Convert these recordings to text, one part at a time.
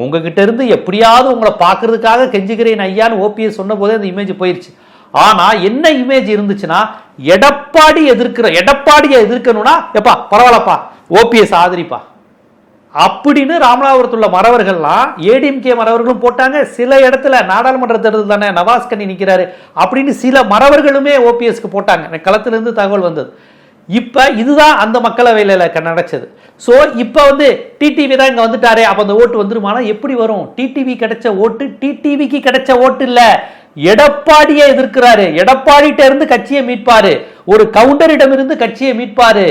உங்ககிட்ட இருந்து எப்படியாவது உங்களை பார்க்கறதுக்காக கெஞ்சுகிறேன் ஐயான்னு ஓபிஎஸ் சொன்ன போதே அந்த இமேஜ் போயிருச்சு. ஆனா என்ன இமேஜ் இருந்துச்சுன்னா, எடப்பாடியை எதிர்க்கணும்னா எப்பா பரவாயில்லப்பா ஓபிஎஸ் ஆதரிப்பா அப்படின்னு ராமநாதபுரத்தில் உள்ள மறவர்கள்லாம் ஏடிஎம்கே மறவர்களும் போட்டாங்க. சில இடத்துல நாடாளுமன்ற தேர்தல் தானே நவாஸ் கனி நிற்கிறாரு அப்படின்னு சில மறவர்களுமே ஓபிஎஸ்க்கு போட்டாங்க. களத்திலிருந்து தகவல் வந்தது. இப்போ இதுதான் அந்த மக்களவையில் நடச்சது. ஸோ இப்போ டிடிவி தான் இங்கே வந்துட்டாரே, அப்போ அந்த ஓட்டு வந்துருமானா எப்படி வரும்? டிடிவி கிடைச்ச ஓட்டு டிடிவிக்கு கிடைச்ச ஓட்டு இல்லை, எடப்பாடியை எதிர்க்கிறாரு. எடப்பாடிட்ட இருந்து கட்சியை மீட்பாரு, ஒரு கவுண்டரிடம் இருந்து கட்சியை மீட்பாரு.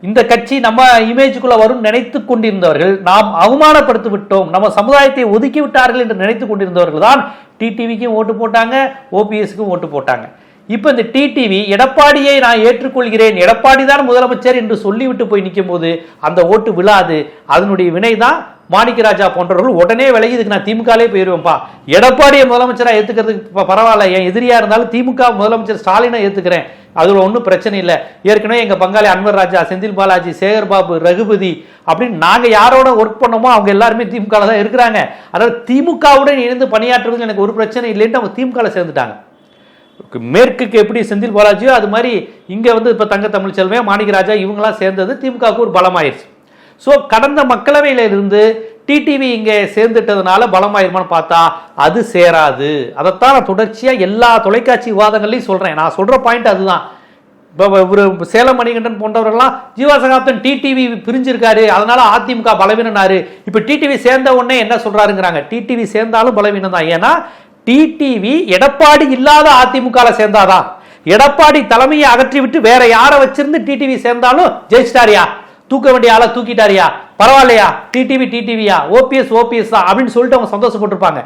இந்த கட்சி நம்ம இமேஜுக்குள்ள வரும் நினைத்து கொண்டிருந்தவர்கள், நாம் அவமானப்படுத்தி விட்டோம், நம்ம சமுதாயத்தை ஒதுக்கி விட்டார்கள் என்று நினைத்து கொண்டிருந்தவர்கள் தான் டிடிவிக்கும் ஓட்டு போட்டாங்க, ஓபிஎஸ்க்கும் ஓட்டு போட்டாங்க. இப்ப இந்த டிடிவி எடப்பாடியை நான் ஏற்றுக்கொள்கிறேன், எடப்பாடி தான் முதலமைச்சர் என்று சொல்லிவிட்டு போய் நிற்கும் போது அந்த ஓட்டு விழாது. அதனுடைய வினை தான் மாணிக்கராஜா போன்றவர்கள் உடனே விலகி இதுக்கு நான் திமுகலே போயிருவேன்ப்பா, எடப்பாடியை முதலமைச்சரா ஏத்துக்கிறதுக்கு பரவாயில்ல, என் எதிரியா இருந்தாலும் திமுக முதலமைச்சர் ஸ்டாலினை ஏத்துக்கிறேன், அதுல ஒன்றும் பிரச்சனை இல்லை. ஏற்கனவே எங்க பங்காளி அன்வர் ராஜா, செந்தில் பாலாஜி, சேகர் பாபு, ரகுபதி அப்படின்னு நாங்க யாரோட ஒர்க் பண்ணோமோ அவங்க எல்லாருமே திமுக தான் இருக்கிறாங்க. அதாவது திமுகவுடன் இணைந்து பணியாற்றுவது எனக்கு ஒரு பிரச்சனை இல்லைன்னு அவங்க திமுக சேர்ந்துட்டாங்க. மேற்குக்கு எப்படி செந்தில் பாலாஜியோ அது மாதிரி இங்க இப்ப தங்க தமிழ்ச்செல்வன், மாணிக்கராஜா இவங்கெல்லாம் சேர்ந்தது திமுகவுக்கு ஒரு பலமாயிருச்சு. ஸோ கடந்த மக்களவையில இருந்து டிடிவி இங்கே சேர்ந்துட்டதுனால பலமாயிருமான்னு பார்த்தா அது சேராது. அதைத்தான் நான் தொடர்ச்சியா எல்லா தொலைக்காட்சி விவாதங்களையும் சொல்றேன். நான் சொல்ற பாயிண்ட் அதுதான். ஒரு சேலம் மணிகண்டன் போன்றவர்கள்லாம் ஜீவா சகாப்தன் டிடிவி பிரிஞ்சிருக்காரு அதனால அதிமுக பலவீனனாரு. இப்ப டிடிவி சேர்ந்த உடனே என்ன சொல்றாருங்கிறாங்க, டிடிவி சேர்ந்தாலும் பலவீனம் தான். ஏன்னா டிடிவி எடப்பாடி இல்லாத அதிமுக சேர்ந்தாதான், எடப்பாடி தலைமையை அகற்றி விட்டு வேற யாரை வச்சிருந்து டிடிவி சேர்ந்தாலும் ஜெயிச்சிட்டாரியா, தூக்க வேண்டிய ஆளை தூக்கிட்டாரியா, பரவாயில்லையா, டிடிவியா, ஓபிஎஸ் தான் அப்படின்னு சொல்லிட்டு அவங்க சந்தோஷப்பட்டிருப்பாங்க.